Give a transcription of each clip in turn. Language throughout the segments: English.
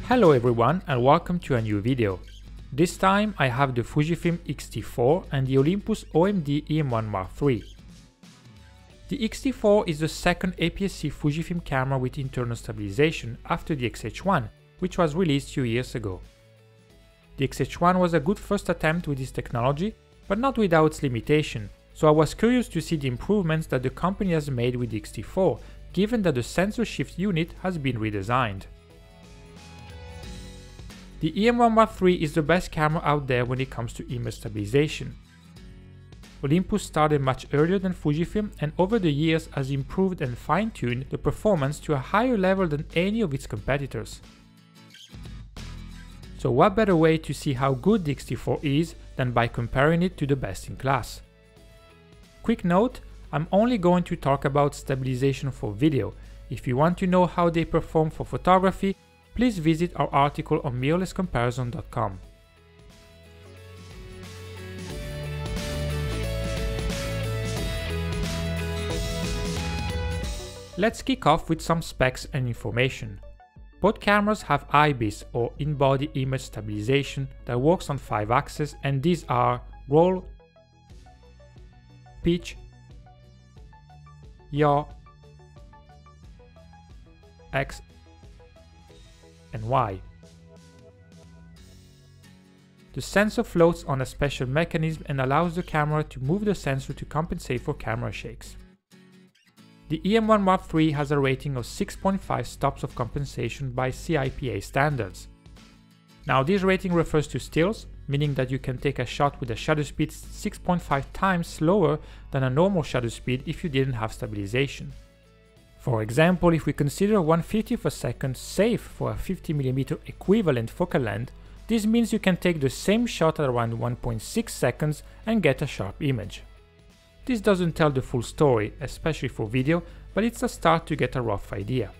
Hello everyone and welcome to a new video. This time I have the Fujifilm X-T4 and the Olympus OMD E-M1 Mark III. The X-T4 is the second APS-C Fujifilm camera with internal stabilization after the X-H1, which was released 2 years ago. The X-H1 was a good first attempt with this technology, but not without its limitation, so I was curious to see the improvements that the company has made with the X-T4, given that the sensor shift unit has been redesigned. The E-M1 Mark III is the best camera out there when it comes to image stabilization. Olympus started much earlier than Fujifilm and over the years has improved and fine-tuned the performance to a higher level than any of its competitors. So what better way to see how good the X-T4 is than by comparing it to the best in class? Quick note, I'm only going to talk about stabilization for video. If you want to know how they perform for photography, please visit our article on mirrorlesscomparison.com. Let's kick off with some specs and information. Both cameras have IBIS or in-body image stabilization that works on 5 axes, and these are roll, pitch, yaw, X, and Y. The sensor floats on a special mechanism and allows the camera to move the sensor to compensate for camera shakes. The E-M1 Mark III has a rating of 6.5 stops of compensation by CIPA standards. Now this rating refers to stills, meaning that you can take a shot with a shutter speed 6.5 times slower than a normal shutter speed if you didn't have stabilization. For example, if we consider 1/50th of a second safe for a 50mm equivalent focal length, this means you can take the same shot at around 1.6 seconds and get a sharp image. This doesn't tell the full story, especially for video, but it's a start to get a rough idea.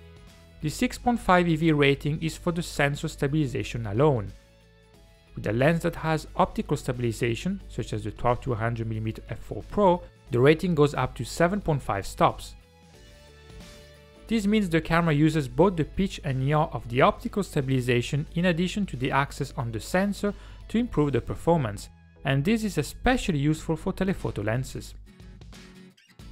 The 6.5 EV rating is for the sensor stabilization alone. With a lens that has optical stabilization, such as the 12-100mm f4 Pro, the rating goes up to 7.5 stops. This means the camera uses both the pitch and yaw of the optical stabilization in addition to the axis on the sensor to improve the performance, and this is especially useful for telephoto lenses.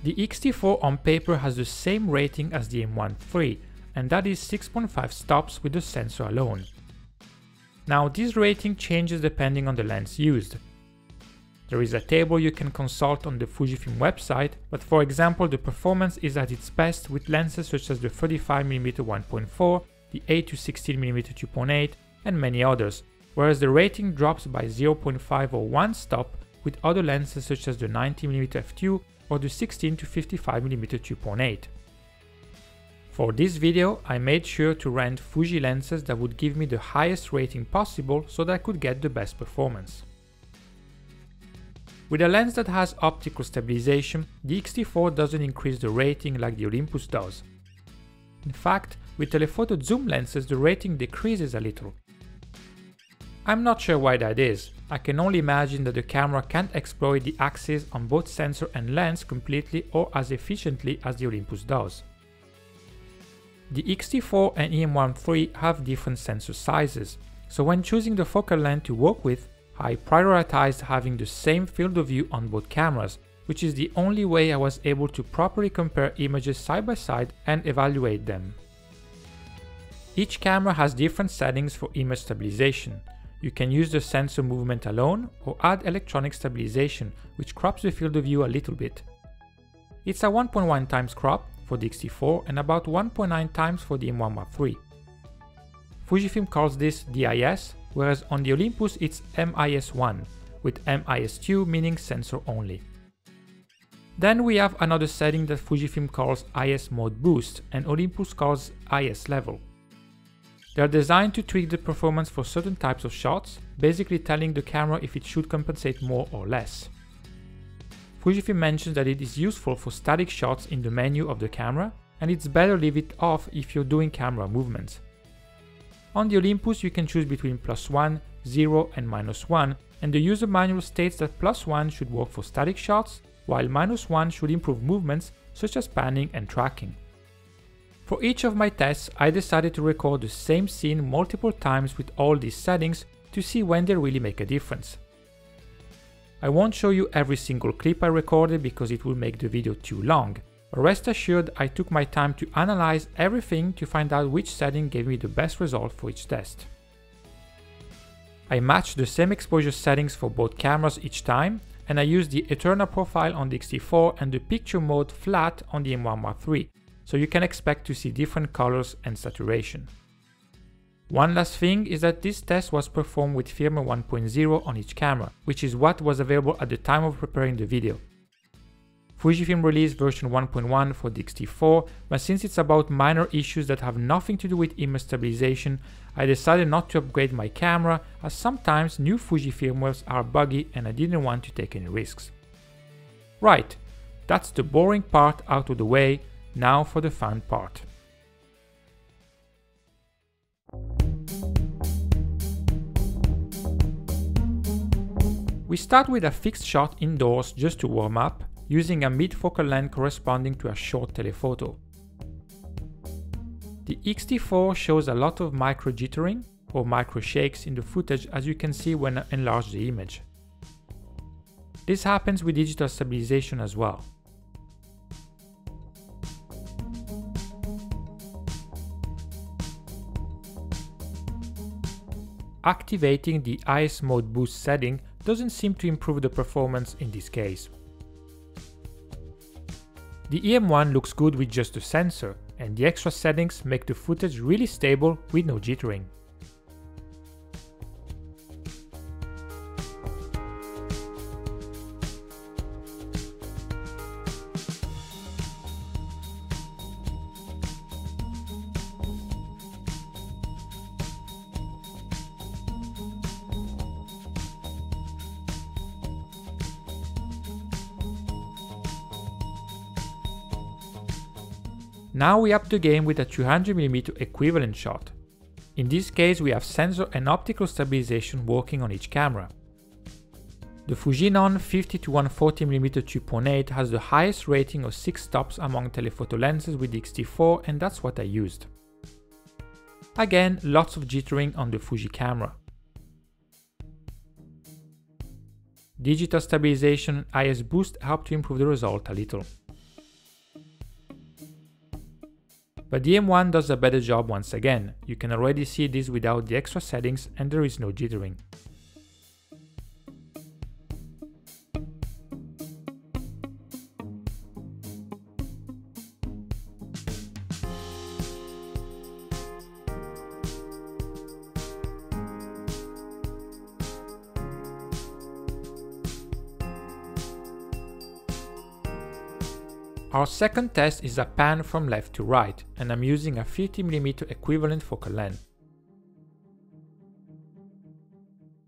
The X-T4 on paper has the same rating as the M1 III, and that is 6.5 stops with the sensor alone. Now this rating changes depending on the lens used. There is a table you can consult on the Fujifilm website, but for example the performance is at its best with lenses such as the 35mm 1.4, the 8-16mm 2.8 and many others, whereas the rating drops by 0.5 or 1 stop with other lenses such as the 90mm f2 or the 16-55mm 2.8. For this video I made sure to rent Fuji lenses that would give me the highest rating possible so that I could get the best performance. With a lens that has optical stabilization, the X-T4 doesn't increase the rating like the Olympus does. In fact, with telephoto zoom lenses the rating decreases a little. I'm not sure why that is. I can only imagine that the camera can't exploit the axes on both sensor and lens completely or as efficiently as the Olympus does. The X-T4 and E-M1 III have different sensor sizes, so when choosing the focal length to work with, I prioritized having the same field of view on both cameras, which is the only way I was able to properly compare images side by side and evaluate them. Each camera has different settings for image stabilization. You can use the sensor movement alone or add electronic stabilization, which crops the field of view a little bit. It's a 1.1 times crop for the X-T4 and about 1.9 times for the M1 Mark III. Fujifilm calls this DIS, whereas on the Olympus it's MIS1, with MIS2 meaning sensor only. Then we have another setting that Fujifilm calls IS mode boost and Olympus calls IS level. They are designed to tweak the performance for certain types of shots, basically telling the camera if it should compensate more or less. Fujifilm mentions that it is useful for static shots in the menu of the camera, and it's better leave it off if you're doing camera movements. On the Olympus you can choose between +1, 0 and -1, and the user manual states that +1 should work for static shots, while -1 should improve movements such as panning and tracking. For each of my tests, I decided to record the same scene multiple times with all these settings to see when they really make a difference. I won't show you every single clip I recorded because it will make the video too long, but rest assured I took my time to analyze everything to find out which setting gave me the best result for each test. I matched the same exposure settings for both cameras each time, and I used the Eternal profile on the X-T4 and the picture mode flat on the E-M1 Mark III, so you can expect to see different colors and saturation. One last thing is that this test was performed with firmware 1.0 on each camera, which is what was available at the time of preparing the video. Fujifilm released version 1.1 for the X-T4, but since it's about minor issues that have nothing to do with image stabilization, I decided not to upgrade my camera, as sometimes new Fuji firmwares are buggy and I didn't want to take any risks. Right, that's the boring part out of the way, now for the fun part. We start with a fixed shot indoors just to warm up, using a mid-focal length corresponding to a short telephoto. The X-T4 shows a lot of micro jittering or micro shakes in the footage, as you can see when I enlarge the image. This happens with digital stabilization as well. Activating the IBIS mode boost setting doesn't seem to improve the performance in this case. The E-M1 looks good with just the sensor, and the extra settings make the footage really stable with no jittering. Now we up the game with a 200mm equivalent shot. In this case we have sensor and optical stabilization working on each camera. The Fujifilm 50-140mm 2.8 has the highest rating of 6 stops among telephoto lenses with the X-T4, and that's what I used. Again, lots of jittering on the Fuji camera. Digital stabilization and IBIS boost help to improve the result a little. But the E-M1 does a better job once again. You can already see this without the extra settings and there is no jittering. Our second test is a pan from left to right, and I'm using a 50mm equivalent focal length.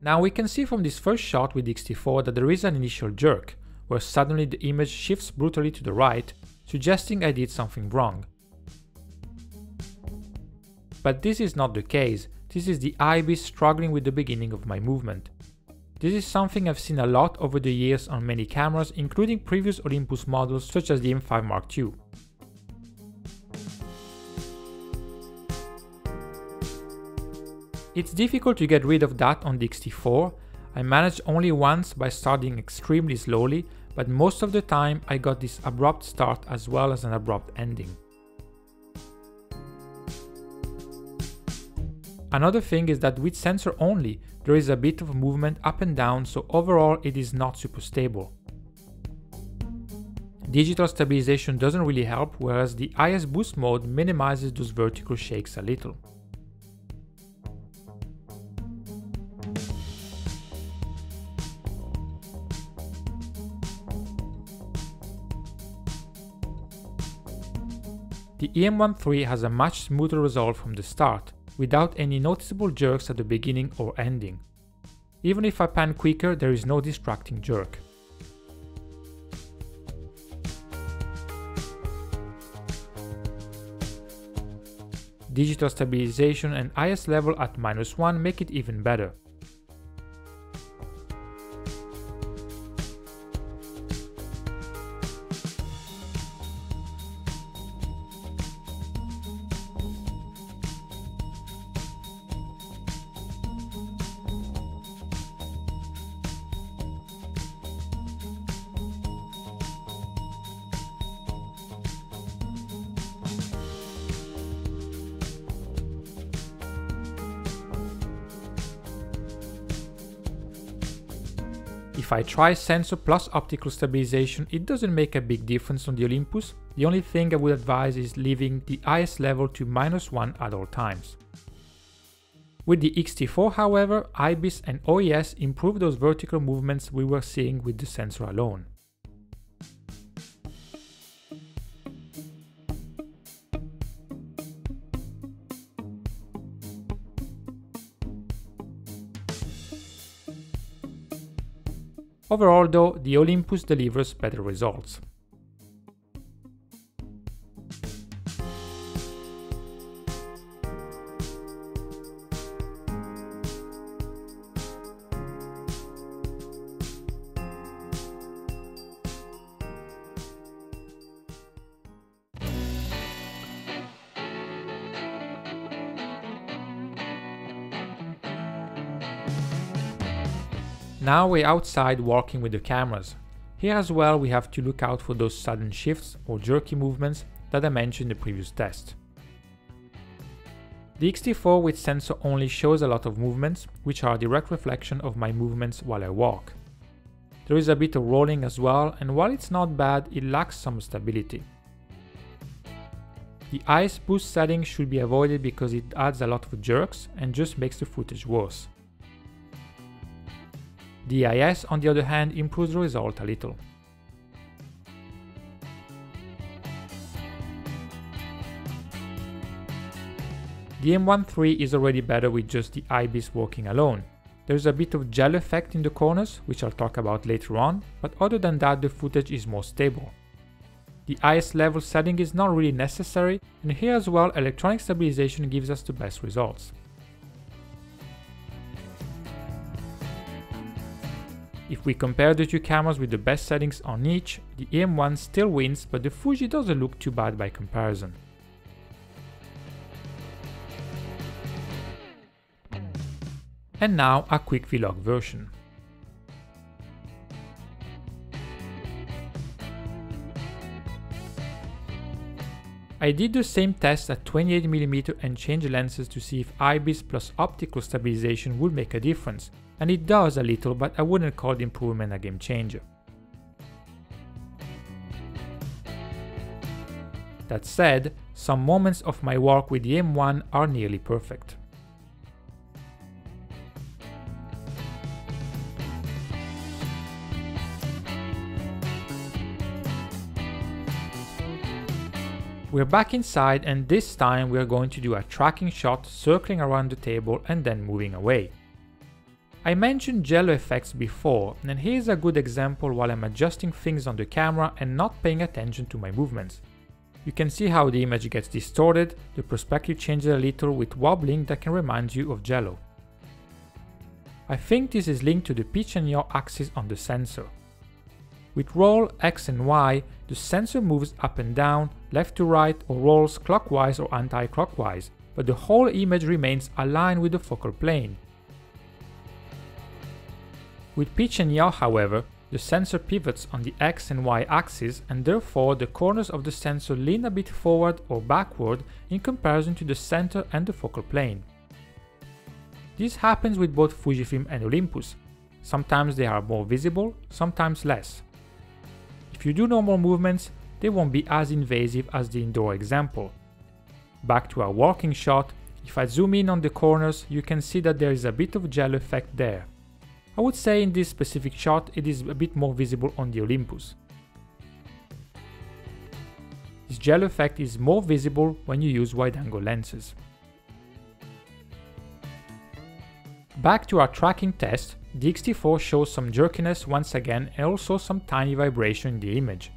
Now we can see from this first shot with the X-T4 that there is an initial jerk, where suddenly the image shifts brutally to the right, suggesting I did something wrong. But this is not the case, this is the IBIS struggling with the beginning of my movement. This is something I've seen a lot over the years on many cameras, including previous Olympus models such as the M5 Mark II. It's difficult to get rid of that on the X-T4. I managed only once by starting extremely slowly, but most of the time I got this abrupt start as well as an abrupt ending. Another thing is that with sensor only, there is a bit of movement up and down, so overall it is not super stable. Digital stabilization doesn't really help, whereas the IBIS boost mode minimizes those vertical shakes a little. The E-M1 III has a much smoother result from the start, without any noticeable jerks at the beginning or ending. Even if I pan quicker, there is no distracting jerk. Digital stabilization and IBIS level at -1 make it even better. If I try sensor plus optical stabilization, it doesn't make a big difference on the Olympus. The only thing I would advise is leaving the IS level to -1 at all times. With the X-T4, however, IBIS and OES improved those vertical movements we were seeing with the sensor alone. Overall though, the Olympus delivers better results. Now we're outside working with the cameras. Here as well we have to look out for those sudden shifts or jerky movements that I mentioned in the previous test. The X-T4 with sensor only shows a lot of movements, which are a direct reflection of my movements while I walk. There is a bit of rolling as well, and while it's not bad, it lacks some stability. The IS boost setting should be avoided because it adds a lot of jerks and just makes the footage worse. The IS, on the other hand, improves the result a little. The E-M1 III is already better with just the IBIS working alone. There's a bit of gel effect in the corners, which I'll talk about later on, but other than that the footage is more stable. The IS level setting is not really necessary, and here as well electronic stabilization gives us the best results. If we compare the two cameras with the best settings on each, the E-M1 still wins, but the Fuji doesn't look too bad by comparison. And now a quick vlog version. I did the same test at 28mm and changed lenses to see if IBIS plus optical stabilization would make a difference, and it does a little, but I wouldn't call the improvement a game changer. That said, some moments of my work with the E-M1 are nearly perfect. We're back inside, and this time we're going to do a tracking shot circling around the table and then moving away. I mentioned jello effects before, and here's a good example while I'm adjusting things on the camera and not paying attention to my movements. You can see how the image gets distorted, the perspective changes a little with wobbling that can remind you of jello. I think this is linked to the pitch and yaw axis on the sensor. With roll X and Y, the sensor moves up and down, left to right, or rolls clockwise or anti-clockwise, but the whole image remains aligned with the focal plane. With pitch and yaw, however, the sensor pivots on the X and Y axis, and therefore the corners of the sensor lean a bit forward or backward in comparison to the center and the focal plane. This happens with both Fujifilm and Olympus. Sometimes they are more visible, sometimes less. If you do normal movements, they won't be as invasive as the indoor example. Back to our walking shot, if I zoom in on the corners, you can see that there is a bit of gel effect there. I would say in this specific shot it is a bit more visible on the Olympus. This gel effect is more visible when you use wide-angle lenses. Back to our tracking test, the X-T4 shows some jerkiness once again and also some tiny vibration in the image.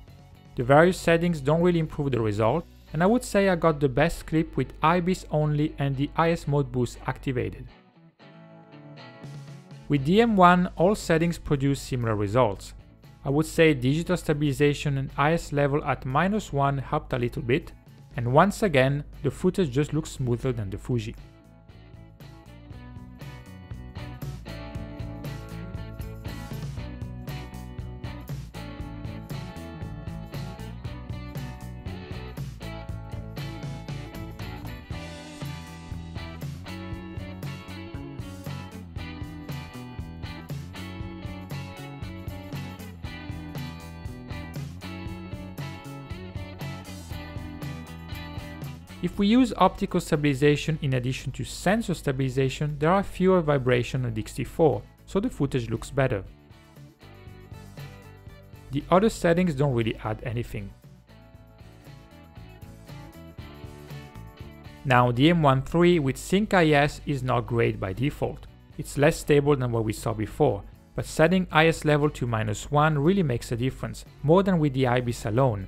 The various settings don't really improve the result, and I would say I got the best clip with IBIS only and the IS mode boost activated. With the E-M1, all settings produce similar results. I would say digital stabilization and IS level at -1 helped a little bit, and once again, the footage just looks smoother than the Fuji. If we use optical stabilization in addition to sensor stabilization, there are fewer vibrations on the X-T4, so the footage looks better. The other settings don't really add anything. Now the E-M1 III with Sync IS is not great by default. It's less stable than what we saw before, but setting IS level to -1 really makes a difference, more than with the IBIS alone.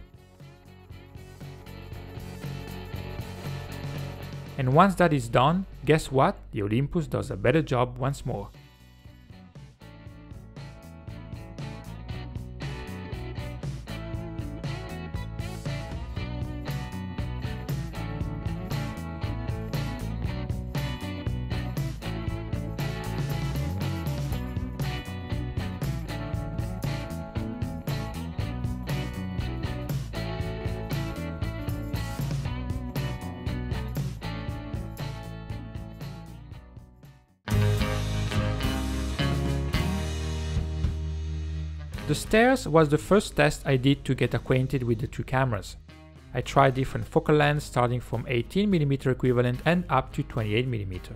And once that is done, guess what? The Olympus does a better job once more. The stairs was the first test I did to get acquainted with the two cameras. I tried different focal lengths starting from 18mm equivalent and up to 28mm.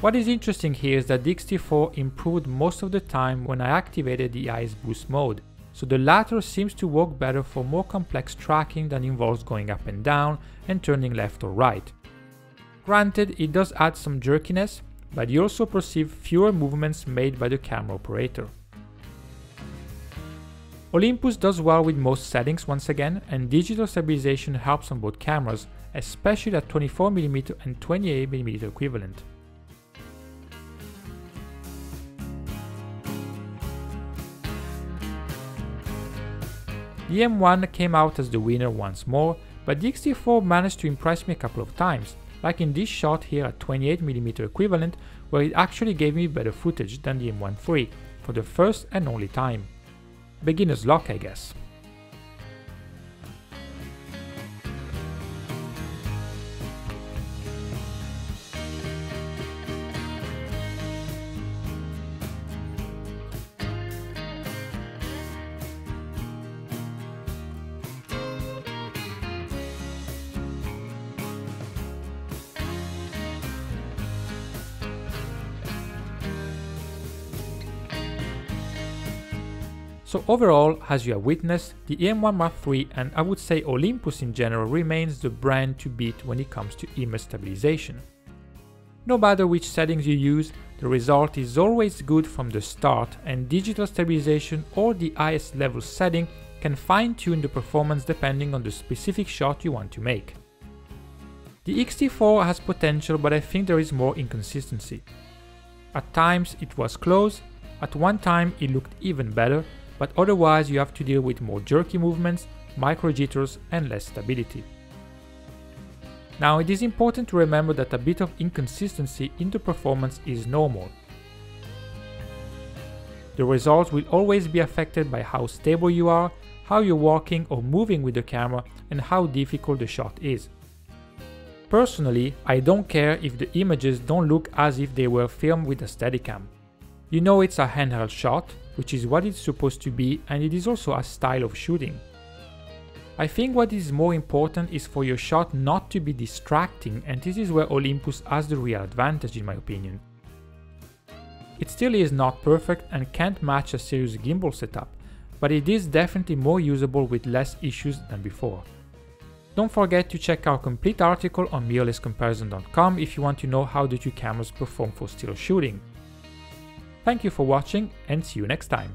What is interesting here is that the X-T4 improved most of the time when I activated the IS boost mode, so the latter seems to work better for more complex tracking that involves going up and down and turning left or right. Granted, it does add some jerkiness, but you also perceive fewer movements made by the camera operator. Olympus does well with most settings once again, and digital stabilization helps on both cameras, especially at 24mm and 28mm equivalent. The E-M1 came out as the winner once more, but the X-T4 managed to impress me a couple of times, like in this shot here at 28mm equivalent, where it actually gave me better footage than the E-M1 III, for the first and only time. Beginner's luck, I guess. So overall, as you have witnessed, the E-M1 Mark III and I would say Olympus in general remains the brand to beat when it comes to image stabilization. No matter which settings you use, the result is always good from the start, and digital stabilization or the IS level setting can fine-tune the performance depending on the specific shot you want to make. The X-T4 has potential, but I think there is more inconsistency. At times it was close, at one time it looked even better, but otherwise you have to deal with more jerky movements, micro jitters and less stability. Now it is important to remember that a bit of inconsistency in the performance is normal. The results will always be affected by how stable you are, how you're walking or moving with the camera, and how difficult the shot is. Personally, I don't care if the images don't look as if they were filmed with a Steadicam. You know it's a handheld shot, which is what it's supposed to be, and it is also a style of shooting. I think what is more important is for your shot not to be distracting, and this is where Olympus has the real advantage in my opinion. It still is not perfect and can't match a serious gimbal setup, but it is definitely more usable with less issues than before. Don't forget to check our complete article on mirrorlesscomparison.com if you want to know how the two cameras perform for still shooting. Thank you for watching and see you next time.